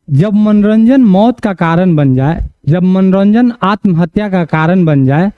जब मनोरंजन मौत का कारण बन जाए, जब मनोरंजन आत्महत्या का कारण बन जाए,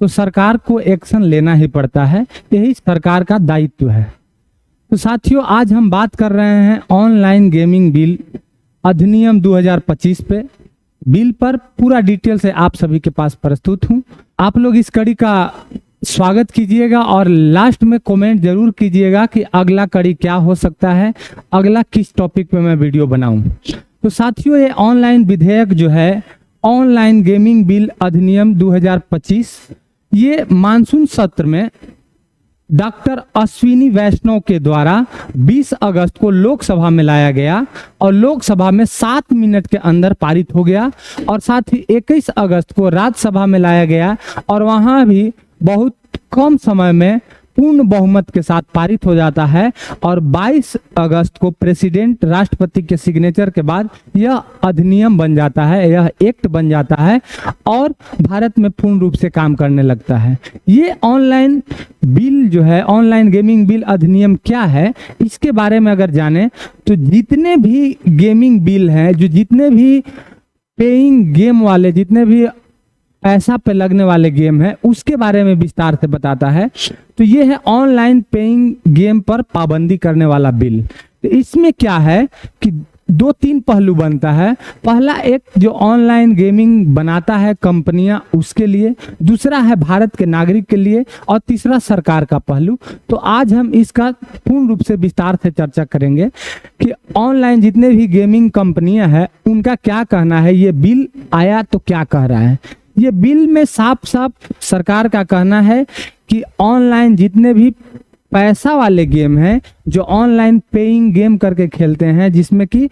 तो सरकार को एक्शन लेना ही पड़ता है। यही सरकार का दायित्व है। तो साथियों, आज हम बात कर रहे हैं ऑनलाइन गेमिंग बिल अधिनियम 2025 पे। बिल पर पूरा डिटेल से आप सभी के पास प्रस्तुत हूं। आप लोग इस कड़ी का स्वागत कीजिएगा और लास्ट में कमेंट जरूर कीजिएगा कि अगला कड़ी क्या हो सकता है, अगला किस टॉपिक पे मैं वीडियो बनाऊं। तो साथियों, ये ऑनलाइन विधेयक जो है ऑनलाइन गेमिंग बिल अधिनियम 2025, ये मानसून सत्र में डॉक्टर अश्विनी वैष्णव के द्वारा 20 अगस्त को लोकसभा में लाया गया और लोकसभा में 7 मिनट के अंदर पारित हो गया और साथ ही 21 अगस्त को राज्यसभा में लाया गया और वहां भी बहुत कम समय में पूर्ण बहुमत के साथ पारित हो जाता है और 22 अगस्त को प्रेसिडेंट राष्ट्रपति के सिग्नेचर के बाद यह अधिनियम बन जाता है, यह एक्ट बन जाता है और भारत में पूर्ण रूप से काम करने लगता है। ये ऑनलाइन बिल जो है, ऑनलाइन गेमिंग बिल अधिनियम क्या है, इसके बारे में अगर जाने तो जितने भी गेमिंग बिल हैं, जो जितने भी पेइंग गेम वाले, जितने भी पैसा पे लगने वाले गेम है, उसके बारे में विस्तार से बताता है। तो ये है ऑनलाइन पेइंग गेम पर पाबंदी करने वाला बिल। तो इसमें क्या है कि 2-3 पहलू बनता है। पहला, एक जो ऑनलाइन गेमिंग बनाता है कंपनियां, उसके लिए, दूसरा है भारत के नागरिक के लिए और तीसरा सरकार का पहलू। तो आज हम इसका पूर्ण रूप से विस्तार से चर्चा करेंगे कि ऑनलाइन जितने भी गेमिंग कंपनियां हैं उनका क्या कहना है, ये बिल आया तो क्या कह रहा है। ये बिल में साफ साफ सरकार का कहना है कि ऑनलाइन जितने भी पैसा वाले गेम हैं, जो ऑनलाइन पेइंग गेम करके खेलते हैं, जिसमें कि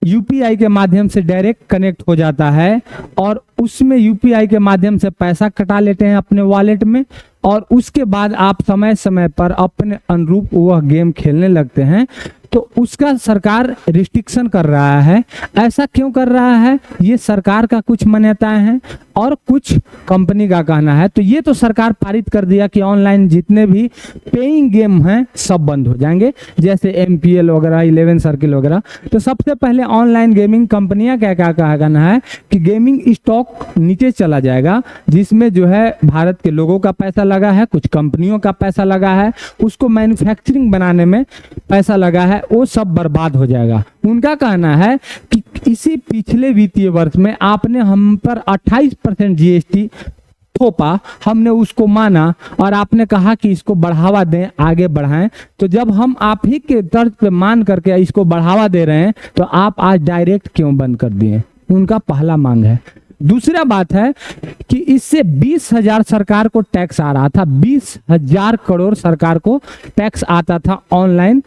यूपीआई के माध्यम से डायरेक्ट कनेक्ट हो जाता है और उसमें यूपीआई के माध्यम से पैसा कटा लेते हैं अपने वॉलेट में और उसके बाद आप समय समय पर अपने अनुरूप वह गेम खेलने लगते हैं, तो उसका सरकार रिस्ट्रिक्शन कर रहा है। ऐसा क्यों कर रहा है? ये सरकार का कुछ मान्यताएं हैं और कुछ कंपनी का कहना है। तो ये तो सरकार पारित कर दिया कि ऑनलाइन जितने भी पेइंग गेम हैं सब बंद हो जाएंगे, जैसे MPL वगैरह, 11 सर्किल वगैरह। तो सबसे पहले ऑनलाइन गेमिंग कंपनियां क्या क्या कहना है कि गेमिंग स्टॉक नीचे चला जाएगा, जिसमें जो है भारत के लोगों का पैसा लगा है, कुछ कंपनियों का पैसा लगा है, उसको मैन्युफैक्चरिंग बनाने में पैसा लगा है, वो सब बर्बाद हो जाएगा। उनका कहना है कि इसी पिछले वित्तीय वर्ष में आपने हम पर 28% GST थोपा, हमने उसको माना और आपने कहा कि इसको बढ़ावा दें, आगे बढ़ाएं। तो जब हम आप ही के तर्ज पे मान करके इसको बढ़ावा दे रहे हैं, तो आप आज डायरेक्ट क्यों बंद कर दिए? उनका पहला मांग है। दूसरा बात है कि इससे 20,000 सरकार को टैक्स आ रहा था, 20,000 करोड़ सरकार को टैक्स आता था ऑनलाइन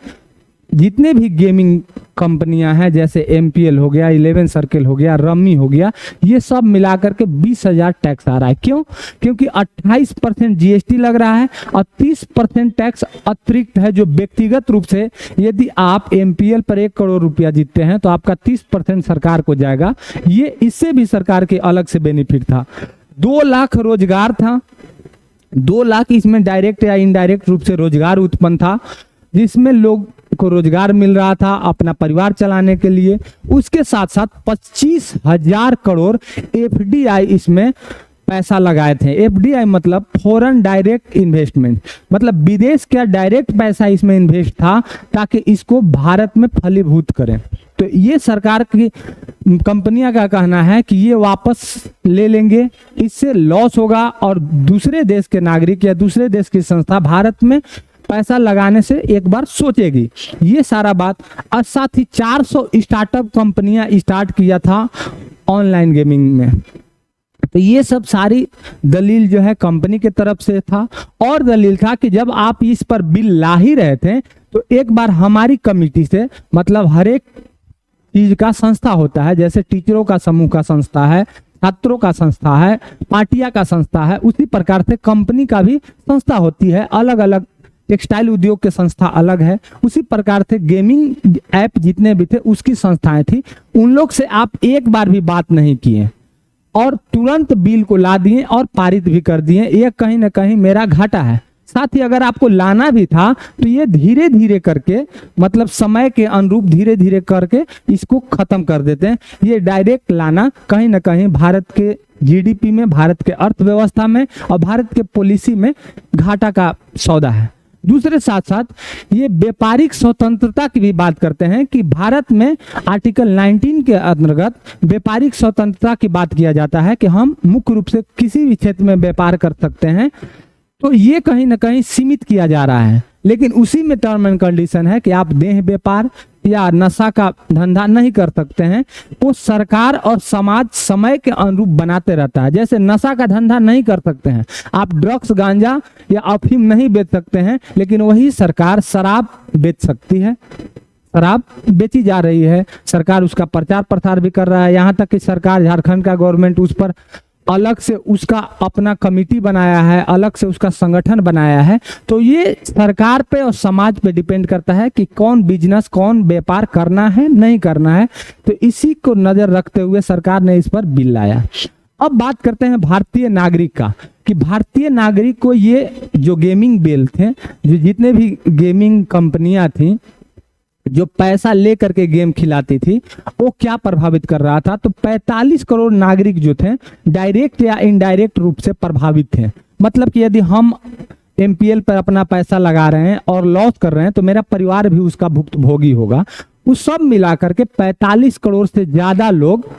जितने भी गेमिंग कंपनियां हैं, जैसे MPL हो गया, 11 सर्किल हो गया, रम्मी हो गया, ये सब मिलाकर के 20,000 टैक्स आ रहा है। क्यों? क्योंकि 28% GST लग रहा है और 30% टैक्स अतिरिक्त है, जो व्यक्तिगत रूप से यदि आप MPL पर 1 करोड़ रुपया जीतते हैं तो आपका 30% सरकार को जाएगा। ये इससे भी सरकार के अलग से बेनिफिट था। 2 लाख रोजगार था, 2 लाख इसमें डायरेक्ट या इनडायरेक्ट रूप से रोजगार उत्पन्न था, जिसमें लोग को रोजगार मिल रहा था अपना परिवार चलाने के लिए। उसके साथ साथ 25,000 करोड़ FDI इसमें पैसा लगाए थे। FDI मतलब फॉरेन डायरेक्ट इन्वेस्टमेंट, मतलब विदेश का डायरेक्ट पैसा इसमें इन्वेस्ट था ताकि इसको भारत में फलीभूत करें। तो ये सरकार की कंपनियां का कहना है कि ये वापस ले लेंगे, इससे लॉस होगा और दूसरे देश के नागरिक या दूसरे देश की संस्था भारत में पैसा लगाने से एक बार सोचेगी। ये सारा बात। और साथ ही 400 स्टार्टअप कंपनियां स्टार्ट किया था ऑनलाइन गेमिंग में। तो ये सब सारी दलील जो है कंपनी के तरफ से था। और दलील था कि जब आप इस पर बिल ला ही रहे थे तो एक बार हमारी कमेटी से, मतलब हर एक चीज का संस्था होता है, जैसे टीचरों का समूह का संस्था है, छात्रों का संस्था है, पार्टियां का संस्था है, उसी प्रकार से कंपनी का भी संस्था होती है। अलग अलग टेक्सटाइल उद्योग के संस्था अलग है, उसी प्रकार से गेमिंग ऐप जितने भी थे उसकी संस्थाएं थी। उन लोग से आप एक बार भी बात नहीं किए और तुरंत बिल को ला दिए और पारित भी कर दिए। ये कहीं ना कहीं मेरा घाटा है। साथ ही अगर आपको लाना भी था तो ये धीरे धीरे करके, मतलब समय के अनुरूप धीरे धीरे करके इसको खत्म कर देते हैं। ये डायरेक्ट लाना कहीं ना कहीं भारत के जीडीपी में, भारत के अर्थव्यवस्था में और भारत के पॉलिसी में घाटा का सौदा है। दूसरे साथ साथ ये व्यापारिक स्वतंत्रता की भी बात करते हैं कि भारत में आर्टिकल 19 के अंतर्गत व्यापारिक स्वतंत्रता की बात किया जाता है कि हम मुख्य रूप से किसी भी क्षेत्र में व्यापार कर सकते हैं। तो ये कहीं ना कहीं सीमित किया जा रहा है, लेकिन उसी में टर्म एंड कंडीशन है कि आप देह व्यापार या नशा का धंधा नहीं कर सकते हैं। वो सरकार और समाज समय के अनुरूप बनाते रहता है। जैसे नशा का धंधा नहीं कर सकते हैं आप, ड्रग्स, गांजा या अफीम नहीं बेच सकते हैं, लेकिन वही सरकार शराब बेच सकती है। शराब बेची जा रही है, सरकार उसका प्रचार प्रसार भी कर रहा है। यहाँ तक कि सरकार, झारखंड का गवर्नमेंट उस पर अलग से उसका अपना कमिटी बनाया है, अलग से उसका संगठन बनाया है। तो ये सरकार पे और समाज पे डिपेंड करता है कि कौन बिजनेस, कौन व्यापार करना है, नहीं करना है। तो इसी को नजर रखते हुए सरकार ने इस पर बिल लाया। अब बात करते हैं भारतीय नागरिक का, कि भारतीय नागरिक को ये जो गेमिंग बिल थे, जो जितने भी गेमिंग कंपनियां थी जो पैसा ले करके गेम खिलाती थी, वो क्या प्रभावित कर रहा था। तो 45 करोड़ नागरिक जो थे डायरेक्ट या इनडायरेक्ट रूप से प्रभावित थे। मतलब कि यदि हम एमपीएल पर अपना पैसा लगा रहे हैं और लॉस कर रहे हैं तो मेरा परिवार भी उसका भुक्तभोगी होगा। उस सब मिलाकर के 45 करोड़ से ज्यादा लोग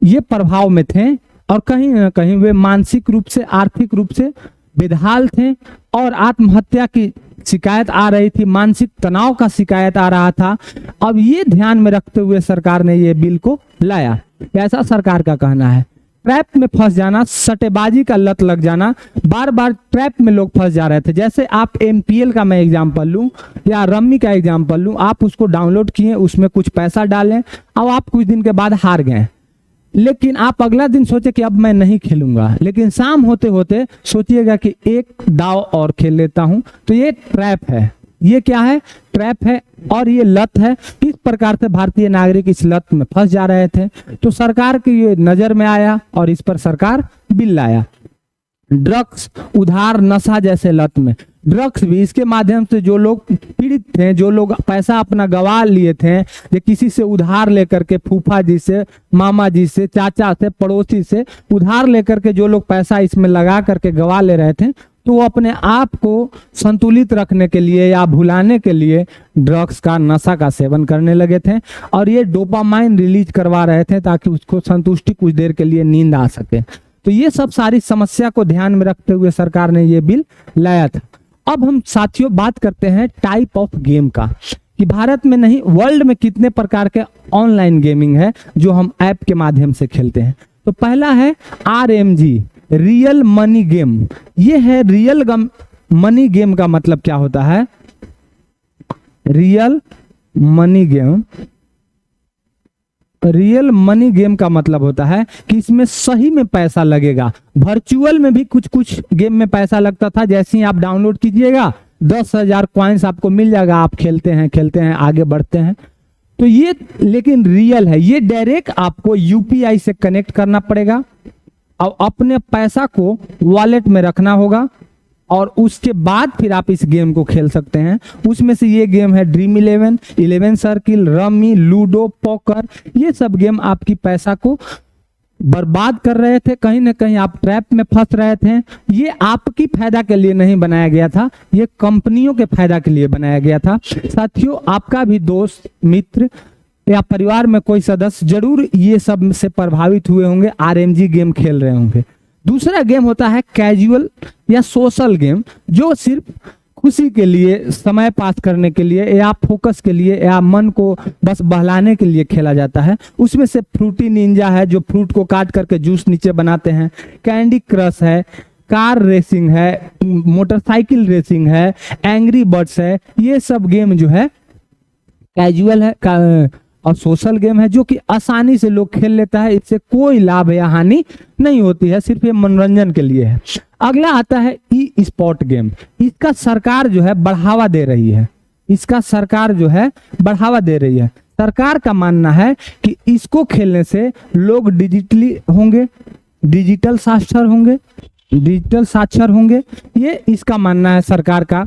ये प्रभाव में थे और कहीं ना कहीं वे मानसिक रूप से, आर्थिक रूप से बेहाल थे और आत्महत्या की शिकायत आ रही थी, मानसिक तनाव का शिकायत आ रहा था। अब ये ध्यान में रखते हुए सरकार ने ये बिल को लाया। ऐसा सरकार का कहना है। ट्रैप में फंस जाना, सट्टेबाजी का लत लग जाना, बार बार ट्रैप में लोग फंस जा रहे थे। जैसे आप एमपीएल का मैं एग्जांपल लूं या रम्मी का एग्जांपल लूं, आप उसको डाउनलोड किए, उसमें कुछ पैसा डालें, अब आप कुछ दिन के बाद हार गए, लेकिन आप अगला दिन सोचे कि अब मैं नहीं खेलूंगा, लेकिन शाम होते होते सोचिएगा कि एक दाव और खेल लेता हूं। तो ये ट्रैप है। ये क्या है? ट्रैप है और ये लत है। इस प्रकार से भारतीय नागरिक इस लत में फंस जा रहे थे। तो सरकार की ये नजर में आया और इस पर सरकार बिल लाया। ड्रग्स, उधार, नशा जैसे लत में, ड्रग्स भी, इसके माध्यम से जो लोग पीड़ित थे, जो लोग पैसा अपना गवा लिए थे, ये किसी से उधार लेकर के, फूफा जी से, मामा जी से, चाचा से, पड़ोसी से उधार लेकर के जो लोग पैसा इसमें लगा करके गवा ले रहे थे, तो वो अपने आप को संतुलित रखने के लिए या भुलाने के लिए ड्रग्स का, नशा का सेवन करने लगे थे और ये डोपामाइन रिलीज करवा रहे थे ताकि उसको संतुष्टि, कुछ देर के लिए नींद आ सके। तो ये सब सारी समस्या को ध्यान में रखते हुए सरकार ने ये बिल लाया था। अब हम साथियों बात करते हैं टाइप ऑफ गेम का, कि भारत में नहीं, वर्ल्ड में कितने प्रकार के ऑनलाइन गेमिंग है जो हम ऐप के माध्यम से खेलते हैं। तो पहला है RMG, रियल मनी गेम। ये है रियल मनी गेम। का मतलब क्या होता है? Real money game, real money game का मतलब होता है कि इसमें सही में पैसा लगेगा। वर्चुअल में भी कुछ कुछ गेम में पैसा लगता था, जैसे ही आप डाउनलोड कीजिएगा 10,000 कॉइन्स आपको मिल जाएगा, आप खेलते हैं, आगे बढ़ते हैं। तो ये लेकिन रियल है। ये डायरेक्ट आपको यूपीआई से कनेक्ट करना पड़ेगा और अपने पैसा को वॉलेट में रखना होगा और उसके बाद फिर आप इस गेम को खेल सकते हैं। उसमें से ये गेम है dream 11, 11 circle, rummy, ludo, poker. ये सब गेम आपकी पैसा को बर्बाद कर रहे थे, कहीं ना कहीं आप ट्रैप में फंस रहे थे। ये आपकी फायदा के लिए नहीं बनाया गया था, ये कंपनियों के फायदा के लिए बनाया गया था। साथियों, आपका भी दोस्त, मित्र या परिवार में कोई सदस्य जरूर ये सब से प्रभावित हुए होंगे, RMG गेम खेल रहे होंगे। दूसरा गेम होता है कैजुअल या सोशल गेम, जो सिर्फ खुशी के लिए, समय पास करने के लिए या फोकस के लिए या मन को बस बहलाने के लिए खेला जाता है। उसमें से फ्रूटी निंजा है, जो फ्रूट को काट करके जूस नीचे बनाते हैं, कैंडी क्रश है, कार रेसिंग है, मोटरसाइकिल रेसिंग है, एंग्री बर्ड्स है। ये सब गेम जो है कैजुअल है और सोशल गेम है, जो कि आसानी से लोग खेल लेता है। इससे कोई लाभ या हानि नहीं होती है, सिर्फ ये मनोरंजन के लिए है। अगला आता है ई स्पोर्ट गेम। इसका सरकार जो है बढ़ावा दे रही है, सरकार का मानना है कि इसको खेलने से लोग डिजिटली होंगे, डिजिटल साक्षर होंगे डिजिटल साक्षर होंगे, ये इसका मानना है सरकार का।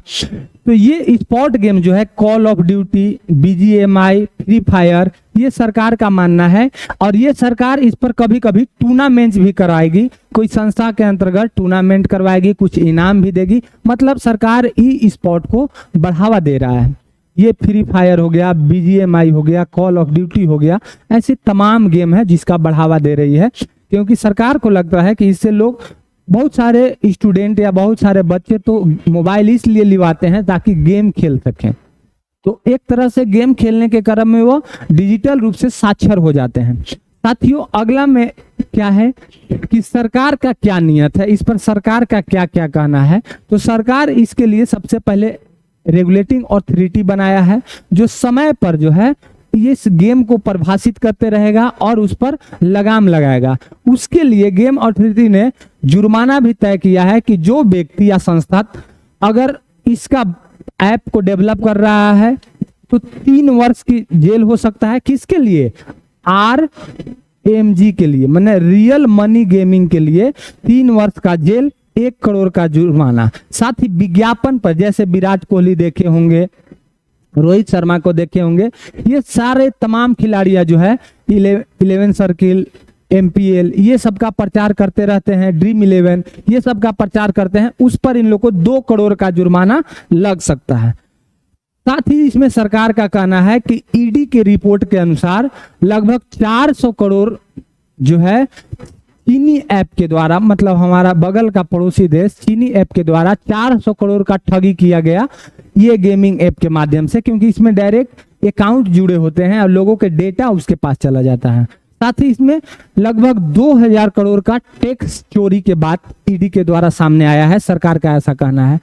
तो ये स्पोर्ट गेम जो है call of duty, BGMI, free fire, ये सरकार का मानना है और ये सरकार इस पर कभी कभी टूर्नामेंट भी कराएगी, कोई संस्था के अंतर्गत टूर्नामेंट करवाएगी, कुछ इनाम भी देगी। मतलब सरकार ई स्पोर्ट को बढ़ावा दे रहा है। ये फ्री फायर हो गया, बीजीएमआई हो गया, कॉल ऑफ ड्यूटी हो गया, ऐसे तमाम गेम है जिसका बढ़ावा दे रही है, क्योंकि सरकार को लगता है कि इससे लोग, बहुत सारे स्टूडेंट या बहुत सारे बच्चे तो मोबाइल इसलिए लिवाते हैं ताकि गेम खेल सकें। तो एक तरह से गेम खेलने के क्रम में वो डिजिटल रूप से साक्षर हो जाते हैं। साथियों, अगला में क्या है कि सरकार का क्या नियत है, इस पर सरकार का क्या क्या कहना है। तो सरकार इसके लिए सबसे पहले रेगुलेटिंग अथॉरिटी बनाया है, जो समय पर जो है इस गेम को परिभाषित करते रहेगा और उस पर लगाम लगाएगा। उसके लिए गेम अथॉरिटी ने जुर्माना भी तय किया है कि जो व्यक्ति या संस्था अगर इसका ऐप को डेवलप कर रहा है तो 3 वर्ष की जेल हो सकता है। किसके लिए? RMG के लिए, माने रियल मनी गेमिंग के लिए 3 वर्ष का जेल, 1 करोड़ का जुर्माना। साथ ही विज्ञापन पर, जैसे विराट कोहली देखे होंगे, रोहित शर्मा को देखे होंगे, ये सारे तमाम खिलाड़ियां जो है 11 सर्किल, MPL, ये सब का प्रचार करते रहते हैं, ड्रीम 11, ये सब का प्रचार करते हैं, उस पर इन लोगों को 2 करोड़ का जुर्माना लग सकता है। साथ ही इसमें सरकार का कहना है कि ईडी के रिपोर्ट के अनुसार लगभग 400 करोड़ जो है चीनी ऐप के द्वारा, मतलब हमारा बगल का पड़ोसी देश चीनी ऐप के द्वारा 400 करोड़ का ठगी किया गया ये गेमिंग ऐप के माध्यम से, क्योंकि इसमें डायरेक्ट अकाउंट जुड़े होते हैं और लोगों के डेटा उसके पास चला जाता है। साथ ही इसमें लगभग 2000 करोड़ का टैक्स चोरी के बाद ईडी के द्वारा सामने आया है, सरकार का ऐसा कहना है।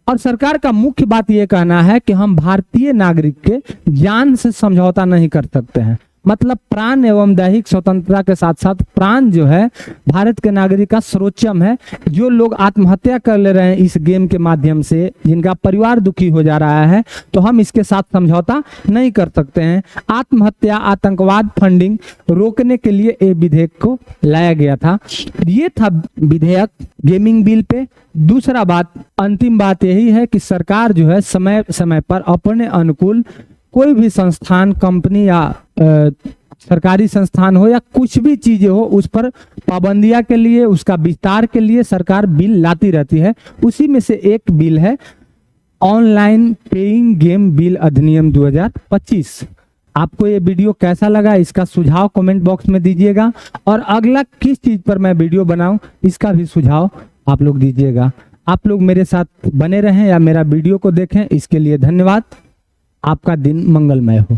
और सरकार का मुख्य बात यह कहना है कि हम भारतीय नागरिक के जान से समझौता नहीं कर सकते हैं। मतलब प्राण एवं दैहिक स्वतंत्रता के साथ साथ प्राण जो है भारत के नागरिक का सर्वोच्चम है। जो लोग आत्महत्या कर ले रहे हैं इस गेम के माध्यम से, जिनका परिवार दुखी हो जा रहा है, तो हम इसके साथ समझौता नहीं कर सकते हैं। आत्महत्या, आतंकवाद फंडिंग रोकने के लिए ये विधेयक को लाया गया था। ये था विधेयक गेमिंग बिल पे। दूसरा बात, अंतिम बात यही है कि सरकार जो है समय समय पर अपने अनुकूल कोई भी संस्थान, कंपनी या सरकारी संस्थान हो या कुछ भी चीजें हो, उस पर पाबंदियां के लिए, उसका विस्तार के लिए सरकार बिल लाती रहती है। उसी में से एक बिल है ऑनलाइन पेइंग गेम बिल अधिनियम 2025। आपको ये वीडियो कैसा लगा, इसका सुझाव कमेंट बॉक्स में दीजिएगा, और अगला किस चीज पर मैं वीडियो बनाऊं इसका भी सुझाव आप लोग दीजिएगा। आप लोग मेरे साथ बने रहें या मेरा वीडियो को देखें, इसके लिए धन्यवाद। आपका दिन मंगलमय हो।